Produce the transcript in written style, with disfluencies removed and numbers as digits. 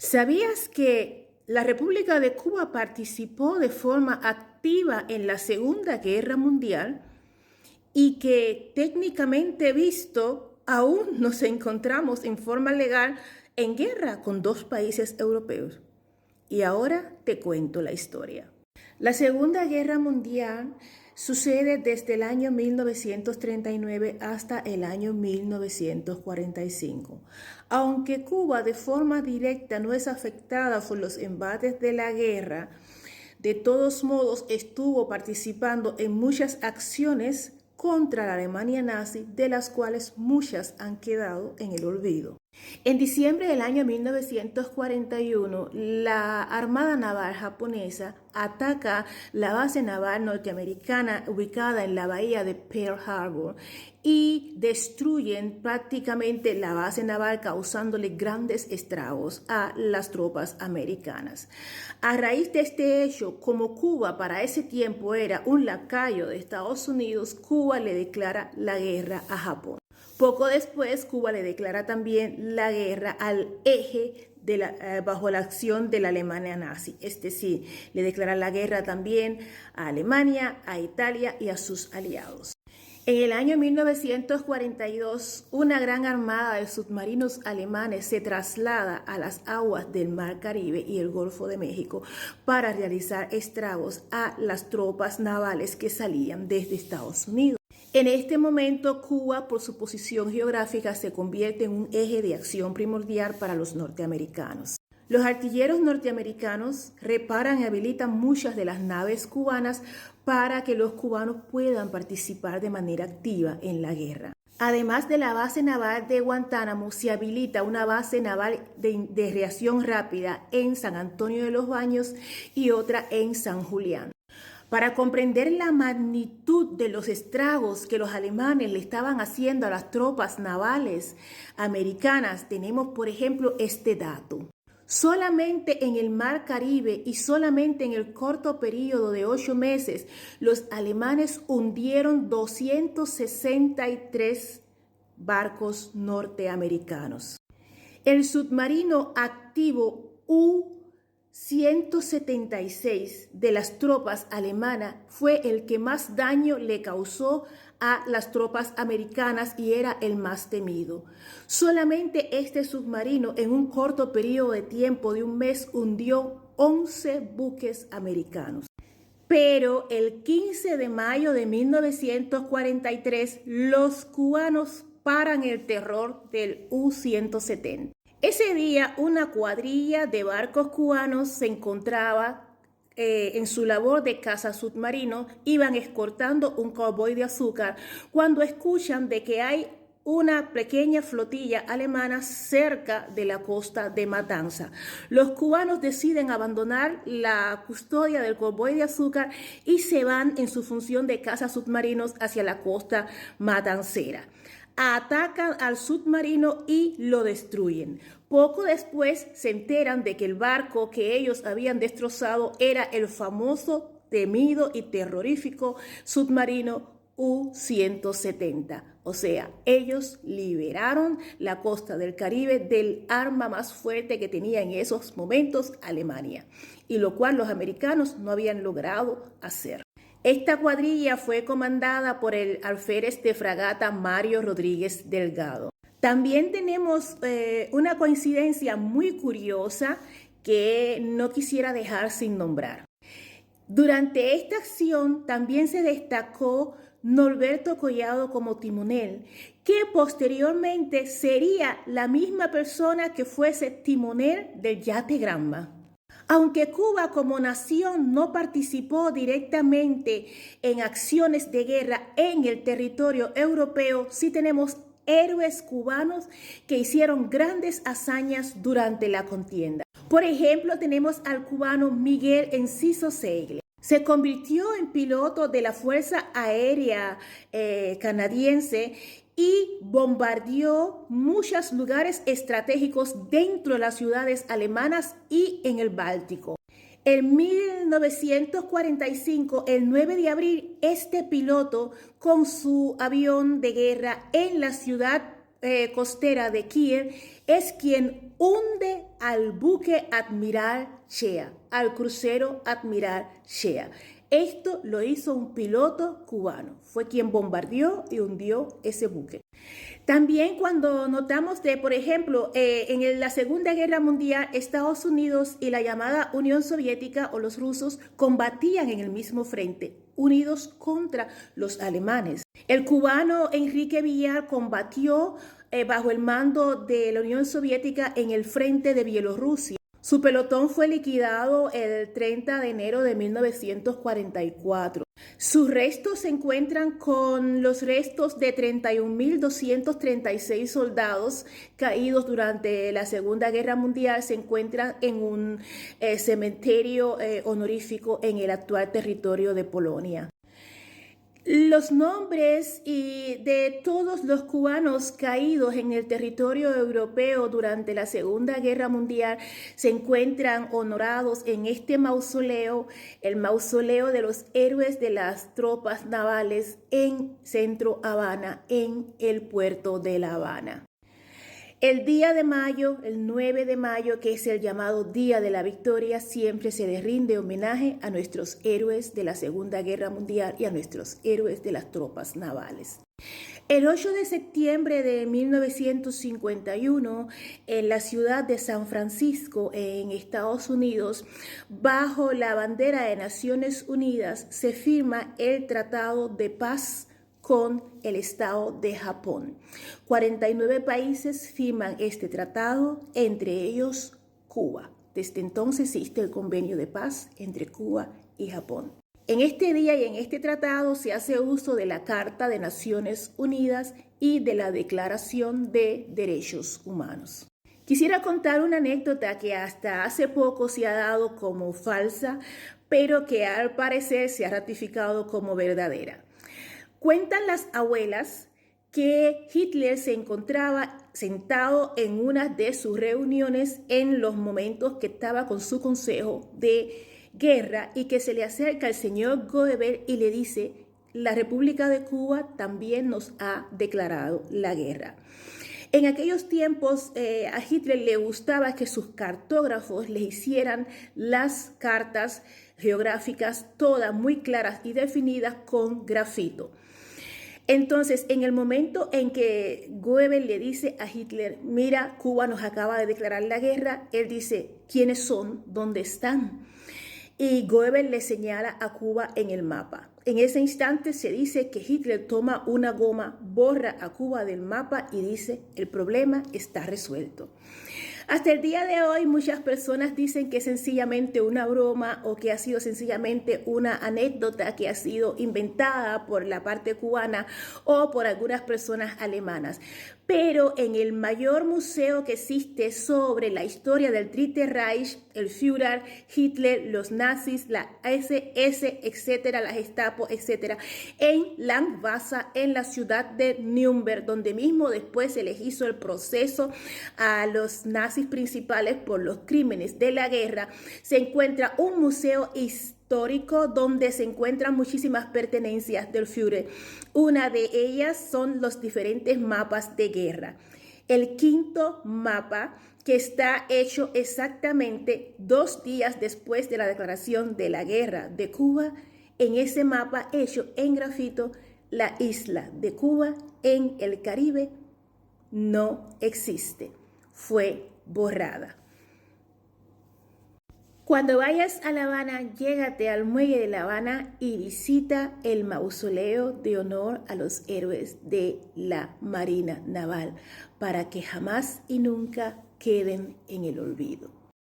¿Sabías que la República de Cuba participó de forma activa en la Segunda Guerra Mundial y que técnicamente visto aún nos encontramos en forma legal en guerra con dos países europeos? Y ahora te cuento la historia. La Segunda Guerra Mundial sucede desde el año 1939 hasta el año 1945. Aunque Cuba de forma directa no es afectada por los embates de la guerra, de todos modos estuvo participando en muchas acciones contra la Alemania nazi, de las cuales muchas han quedado en el olvido. En diciembre del año 1941, la Armada Naval japonesa ataca la base naval norteamericana ubicada en la bahía de Pearl Harbor y destruyen prácticamente la base naval, causándole grandes estragos a las tropas americanas. A raíz de este hecho, como Cuba para ese tiempo era un lacayo de Estados Unidos, Cuba le declara la guerra a Japón. Poco después, Cuba le declara también la guerra al eje bajo la acción de la Alemania nazi. Es decir, le declara la guerra también a Alemania, a Italia y a sus aliados. En el año 1942, una gran armada de submarinos alemanes se traslada a las aguas del Mar Caribe y el Golfo de México para realizar estragos a las tropas navales que salían desde Estados Unidos. En este momento, Cuba, por su posición geográfica, se convierte en un eje de acción primordial para los norteamericanos. Los artilleros norteamericanos reparan y habilitan muchas de las naves cubanas para que los cubanos puedan participar de manera activa en la guerra. Además de la base naval de Guantánamo, se habilita una base naval de reacción rápida en San Antonio de los Baños y otra en San Julián. Para comprender la magnitud de los estragos que los alemanes le estaban haciendo a las tropas navales americanas, tenemos, por ejemplo, este dato. Solamente en el Mar Caribe y solamente en el corto periodo de 8 meses, los alemanes hundieron 263 barcos norteamericanos. El submarino activo U-176 de las tropas alemanas fue el que más daño le causó a las tropas americanas y era el más temido. Solamente este submarino en un corto periodo de tiempo de un mes hundió 11 buques americanos. Pero el 15 de mayo de 1943 los cubanos paran el terror del U-170. Ese día una cuadrilla de barcos cubanos se encontraba en su labor de caza submarino, iban escoltando un convoy de azúcar cuando escuchan de que hay una pequeña flotilla alemana cerca de la costa de Matanza. Los cubanos deciden abandonar la custodia del convoy de azúcar y se van en su función de caza submarinos hacia la costa matancera. Atacan al submarino y lo destruyen. Poco después se enteran de que el barco que ellos habían destrozado era el famoso, temido y terrorífico submarino U-170. O sea, ellos liberaron la costa del Caribe del arma más fuerte que tenía en esos momentos Alemania, y lo cual los americanos no habían logrado hacer. Esta cuadrilla fue comandada por el alférez de fragata Mario Rodríguez Delgado. También tenemos una coincidencia muy curiosa que no quisiera dejar sin nombrar. Durante esta acción también se destacó Norberto Collado como timonel, que posteriormente sería la misma persona que fuese timonel del yate Granma. Aunque Cuba como nación no participó directamente en acciones de guerra en el territorio europeo, sí tenemos héroes cubanos que hicieron grandes hazañas durante la contienda. Por ejemplo, tenemos al cubano Miguel Enciso Segle. Se convirtió en piloto de la Fuerza Aérea canadiense y bombardeó muchos lugares estratégicos dentro de las ciudades alemanas y en el Báltico. En 1945, el 9 de abril, este piloto con su avión de guerra en la ciudad costera de Kiev, es quien hunde al buque Admiral Shea, al crucero Admiral Shea. Esto lo hizo un piloto cubano, fue quien bombardeó y hundió ese buque. También cuando notamos de, por ejemplo, en la Segunda Guerra Mundial, Estados Unidos y la llamada Unión Soviética o los rusos combatían en el mismo frente, unidos contra los alemanes. El cubano Enrique Villar combatió bajo el mando de la Unión Soviética en el frente de Bielorrusia. Su pelotón fue liquidado el 30 de enero de 1944. Sus restos se encuentran con los restos de 31.236 soldados caídos durante la Segunda Guerra Mundial. Se encuentran en un cementerio honorífico en el actual territorio de Polonia. Los nombres de todos los cubanos caídos en el territorio europeo durante la Segunda Guerra Mundial se encuentran honorados en este mausoleo, el mausoleo de los héroes de las tropas navales en Centro Habana, en el puerto de La Habana. El día de mayo, el 9 de mayo, que es el llamado Día de la Victoria, siempre se le rinde homenaje a nuestros héroes de la Segunda Guerra Mundial y a nuestros héroes de las tropas navales. El 8 de septiembre de 1951, en la ciudad de San Francisco, en Estados Unidos, bajo la bandera de Naciones Unidas, se firma el Tratado de Paz con el Estado de Japón. 49 países firman este tratado, entre ellos Cuba. Desde entonces existe el convenio de paz entre Cuba y Japón. En este día y en este tratado se hace uso de la Carta de Naciones Unidas y de la Declaración de Derechos Humanos. Quisiera contar una anécdota que hasta hace poco se ha dado como falsa, pero que al parecer se ha ratificado como verdadera. Cuentan las abuelas que Hitler se encontraba sentado en una de sus reuniones en los momentos que estaba con su consejo de guerra y que se le acerca el señor Goebbels y le dice: la República de Cuba también nos ha declarado la guerra. En aquellos tiempos a Hitler le gustaba que sus cartógrafos le hicieran las cartas geográficas todas muy claras y definidas con grafito. Entonces, en el momento en que Goebbels le dice a Hitler: mira, Cuba nos acaba de declarar la guerra, él dice: ¿quiénes son? ¿Dónde están? Y Goebbels le señala a Cuba en el mapa. En ese instante se dice que Hitler toma una goma, borra a Cuba del mapa y dice: el problema está resuelto. Hasta el día de hoy muchas personas dicen que es sencillamente una broma o que ha sido sencillamente una anécdota que ha sido inventada por la parte cubana o por algunas personas alemanas. Pero en el mayor museo que existe sobre la historia del Dritte Reich, el Führer, Hitler, los nazis, la SS, etcétera, la Gestapo, etcétera, en Langwasser, en la ciudad de Nürnberg, donde mismo después se les hizo el proceso a los nazis principales por los crímenes de la guerra, se encuentra un museo histórico donde se encuentran muchísimas pertenencias del Führer. Una de ellas son los diferentes mapas de guerra. El quinto mapa, que está hecho exactamente 2 días después de la declaración de la guerra de Cuba, en ese mapa hecho en grafito, la isla de Cuba en el Caribe no existe, fue borrada. Cuando vayas a La Habana, llégate al muelle de La Habana y visita el mausoleo de honor a los héroes de la Marina Naval, para que jamás y nunca queden en el olvido.